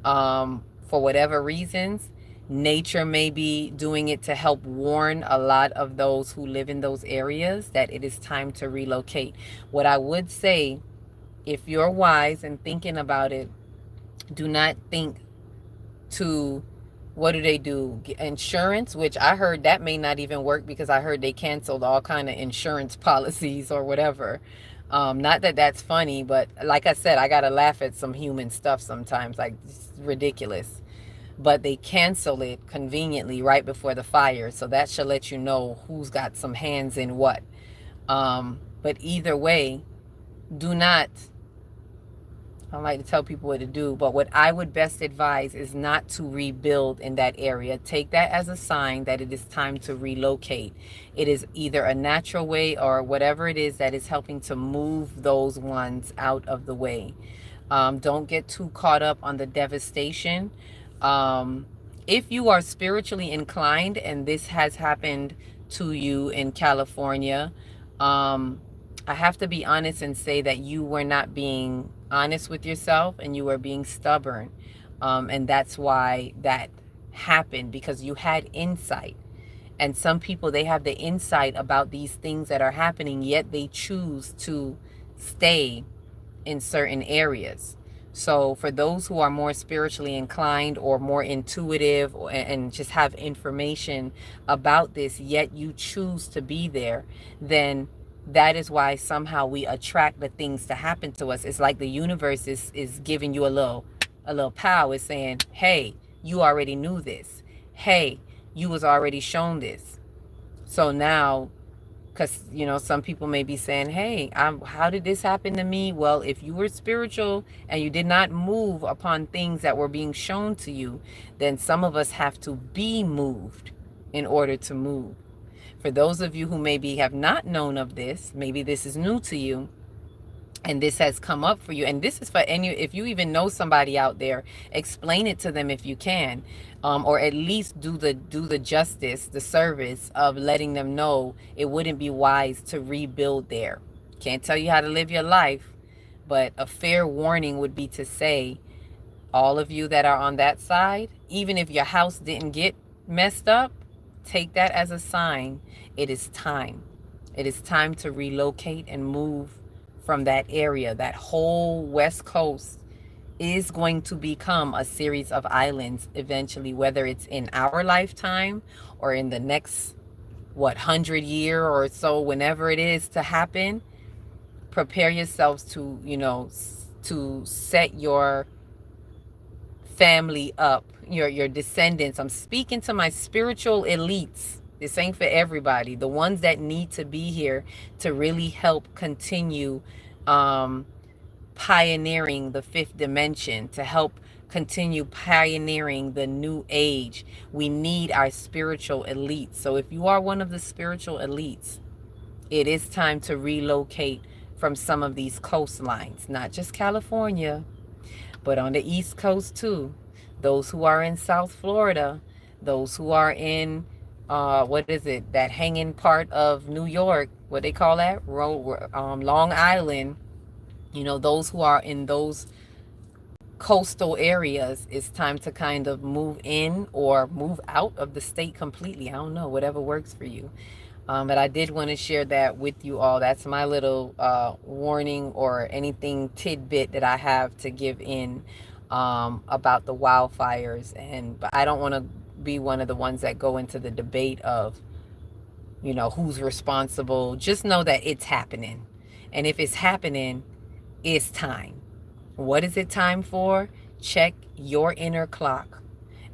for whatever reasons, nature may be doing it to help warn a lot of those who live in those areas that it is time to relocate. What I would say, if you're wise and thinking about it, do not think to, what do they do? Insurance, which I heard that may not even work, because I heard they canceled all kind of insurance policies or whatever. Not that that's funny, but like I said, I gotta laugh at some human stuff sometimes, like it's ridiculous. But they cancel it conveniently right before the fire, so that should let you know who's got some hands in what. But either way, do not, I don't like to tell people what to do, but what I would best advise is not to rebuild in that area. Take that as a sign that it is time to relocate. It is either a natural way or whatever it is that is helping to move those ones out of the way. Don't get too caught up on the devastation. Um, if you are spiritually inclined and this has happened to you in California, um, I have to be honest and say that you were not being honest with yourself and you were being stubborn. And that's why that happened, because you had insight. And some people, they have the insight about these things that are happening, yet they choose to stay in certain areas. So for those who are more spiritually inclined or more intuitive, and just have information about this, yet you choose to be there, then that is why somehow we attract the things to happen to us. It's like the universe is giving you a little power. It's saying, hey, you already knew this. Hey, you was already shown this. So now, because some people may be saying, hey, how did this happen to me? Well, if you were spiritual and you did not move upon things that were being shown to you, then some of us have to be moved in order to move. For those of you who maybe have not known of this, maybe this is new to you, and this has come up for you, and this is for any, if you even know somebody out there, explain it to them if you can, or at least do the justice, the service of letting them know it wouldn't be wise to rebuild there. Can't tell you how to live your life, but a fair warning would be to say, all of you that are on that side, even if your house didn't get messed up, take that as a sign. It is time. It is time to relocate and move from that area. That whole West Coast is going to become a series of islands eventually, whether it's in our lifetime or in the next, 100 year or so, whenever it is to happen. Prepare yourselves to, to set your family up, your descendants. I'm speaking to my spiritual elites. This ain't for everybody. The ones that need to be here to really help continue pioneering the fifth dimension, to help continue pioneering the new age. We need our spiritual elites. So if you are one of the spiritual elites, it is time to relocate from some of these coastlines, not just California, but on the East Coast too. Those who are in South Florida, those who are in, what is it, that hanging part of New York, what they call that, Long Island, those who are in those coastal areas, it's time to kind of move in or move out of the state completely. I don't know, whatever works for you. But I did want to share that with you all. That's my little warning or anything tidbit that I have to give in about the wildfires. But I don't want to be one of the ones that go into the debate of, who's responsible. Just know that it's happening. And if it's happening, it's time. What is it time for? Check your inner clock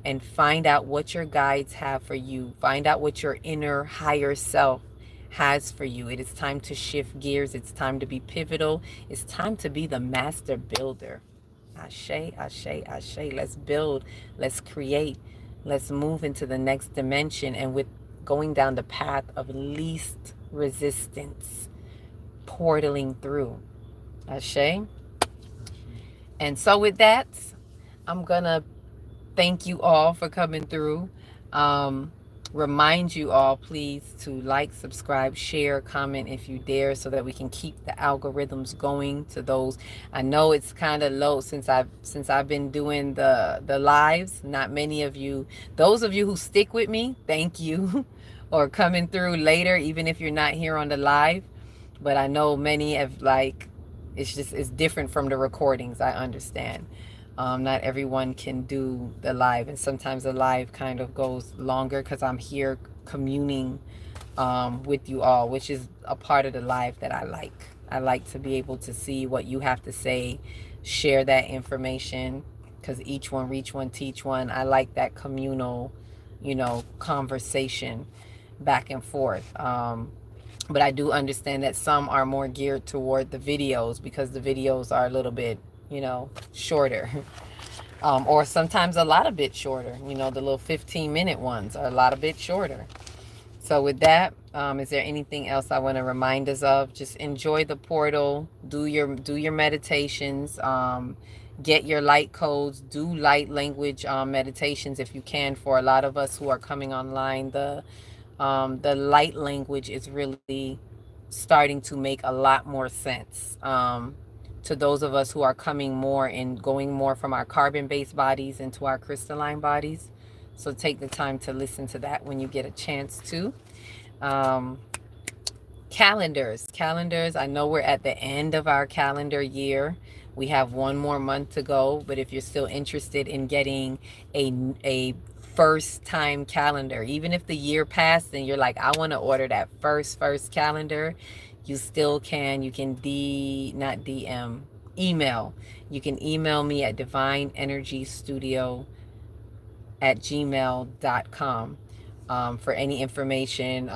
and find out what your guides have for you. Find out what your inner higher self has for you. It is time to shift gears. It's time to be pivotal. It's time to be the master builder. Ashe, ashe, ashe. Let's build. Let's create. Let's move into the next dimension, and with going down the path of least resistance, portaling through. Ashe. And so with that, I'm gonna thank you all for coming through. Remind you all, please, to like, subscribe, share, comment if you dare, so that we can keep the algorithms going to those. I know it's kind of low since I've been doing the lives. Not many of you, those of you who stick with me, thank you, or coming through later, even if you're not here on the live. But I know many have, like, it's different from the recordings. I understand. Not everyone can do the live, and sometimes the live kind of goes longer because I'm here communing with you all, which is a part of the live that I like. I like to be able to see what you have to say, share that information, because each one reach one, teach one. I like that communal, conversation back and forth. But I do understand that some are more geared toward the videos, because the videos are a little bit, shorter. Or sometimes a bit shorter. The little 15-minute ones are a bit shorter. So with that, Is there anything else I want to remind us of? Just enjoy the portal. Do your meditations. Get your light codes. Do light language meditations if you can. For a lot of us who are coming online, the light language is really starting to make a lot more sense. To those of us who are coming more and going more from our carbon-based bodies into our crystalline bodies. So take the time to listen to that when you get a chance to. Um, calendars. I know we're at the end of our calendar year. We have one more month to go, but if you're still interested in getting a first time calendar, even if the year passed and you're like, I want to order that first calendar, you still can. You can not DM, email. You can email me at divineenergystudio@gmail.com for any information.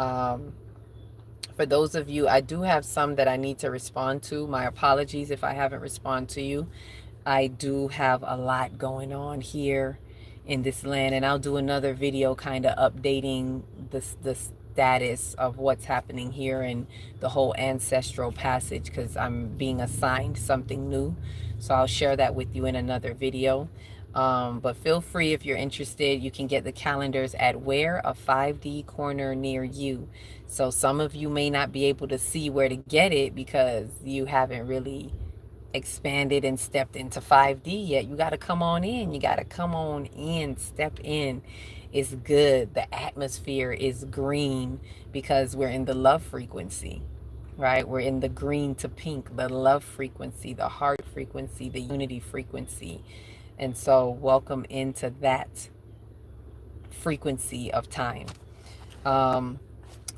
For those of you, I do have some that I need to respond to. My apologies if I haven't responded to you. I do have a lot going on here in this land, and I'll do another video kind of updating the status of what's happening here and the whole ancestral passage, because I'm being assigned something new. So I'll share that with you in another video. But feel free, if you're interested, you can get the calendars at where a 5D corner near you. So some of you may not be able to see where to get it because you haven't really expanded and stepped into 5D yet. You got to come on in. You got to come on in, step in. It's good. The atmosphere is green because we're in the love frequency, right? We're in the green to pink, the love frequency, the heart frequency, the unity frequency. And so welcome into that frequency of time. Um,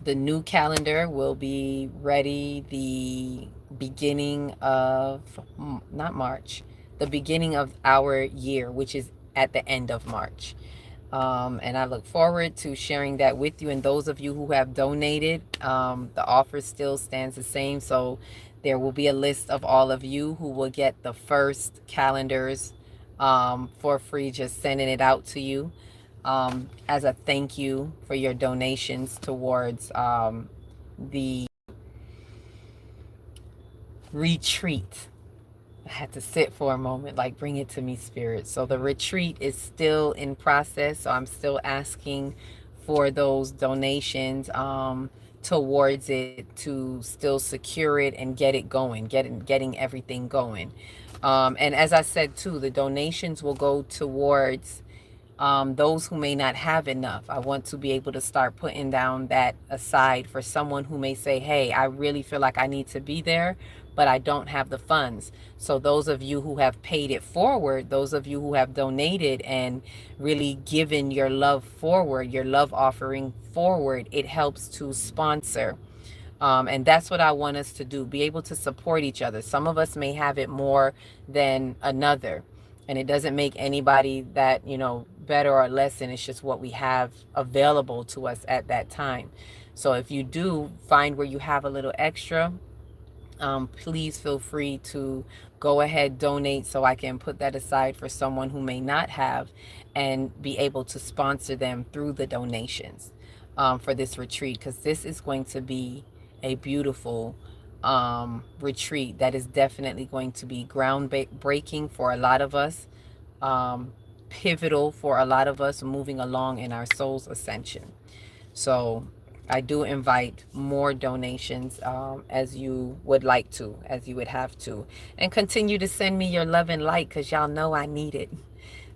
the new calendar will be ready the beginning of, not March, the beginning of our year, which is at the end of March. And I look forward to sharing that with you. And those of you who have donated, the offer still stands the same. So there will be a list of all of you who will get the first calendars for free, just sending it out to you as a thank you for your donations towards the retreat. I had to sit for a moment, like bring it to me, Spirit. So the retreat is still in process. So I'm still asking for those donations towards it to still secure it and get it going, getting everything going. And as I said too, the donations will go towards those who may not have enough. I want to be able to start putting down that aside for someone who may say, hey, I really feel like I need to be there, but I don't have the funds. So those of you who have paid it forward, those of you who have donated and really given your love forward, your love offering forward, it helps to sponsor. And that's what I want us to do, be able to support each other. Some of us may have it more than another, and it doesn't make anybody that, better or less, and it's just what we have available to us at that time. So if you do find where you have a little extra, please feel free to go ahead, donate, so I can put that aside for someone who may not have and be able to sponsor them through the donations for this retreat, because this is going to be a beautiful retreat that is definitely going to be groundbreaking for a lot of us, pivotal for a lot of us moving along in our soul's ascension. So I do invite more donations as you would like to, as you would have to. And continue to send me your love and light, because y'all know I need it.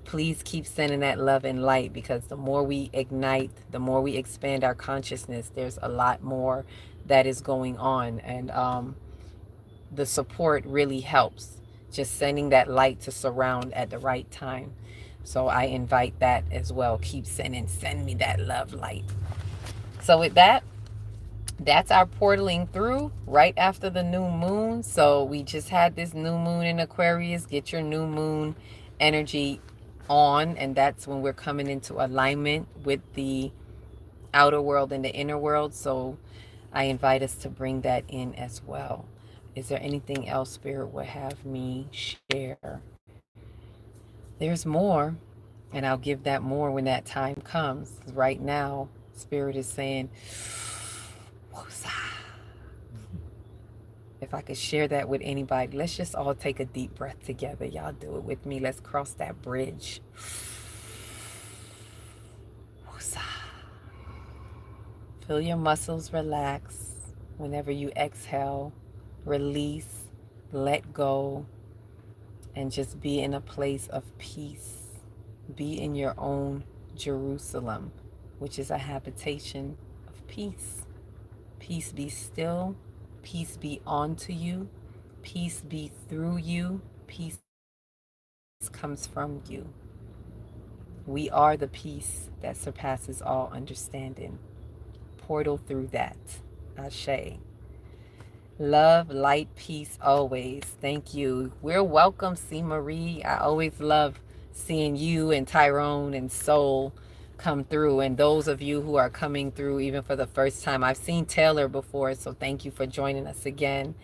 Please keep sending that love and light, because the more we ignite, the more we expand our consciousness, there's a lot more that is going on. And the support really helps. Just sending that light to surround at the right time. So I invite that as well. Keep send me that love light. So with that, that's our portaling through right after the new moon. So we just had this new moon in Aquarius. Get your new moon energy on, and that's when we're coming into alignment with the outer world and the inner world. So I invite us to bring that in as well. Is there anything else Spirit would have me share? There's more, and I'll give that more when that time comes. Right now, Spirit is saying, Woosah. If I could share that with anybody, let's just all take a deep breath together. Y'all do it with me. Let's cross that bridge. Woosah. Feel your muscles relax. Whenever you exhale, release, let go, and just be in a place of peace. Be in your own Jerusalem, which is a habitation of peace. Peace be still. Peace be onto you. Peace be through you. Peace comes from you. We are the peace that surpasses all understanding. Portal through that. Ashe. Love, light, peace always. Thank you. We're welcome, C. Marie. I always love seeing you and Tyrone and Soul come through. And those of you who are coming through even for the first time. I've seen Taylor before, so thank you for joining us again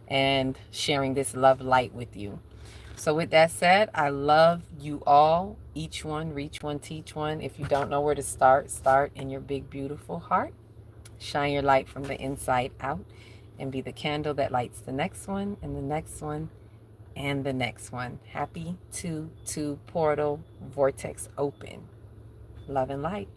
and sharing this love light with you. So with that said, I love you all. Each one, reach one, teach one. If you don't know where to start, start in your big, beautiful heart. Shine your light from the inside out and be the candle that lights the next one and the next one and the next one. Happy to portal vortex open. Love and light.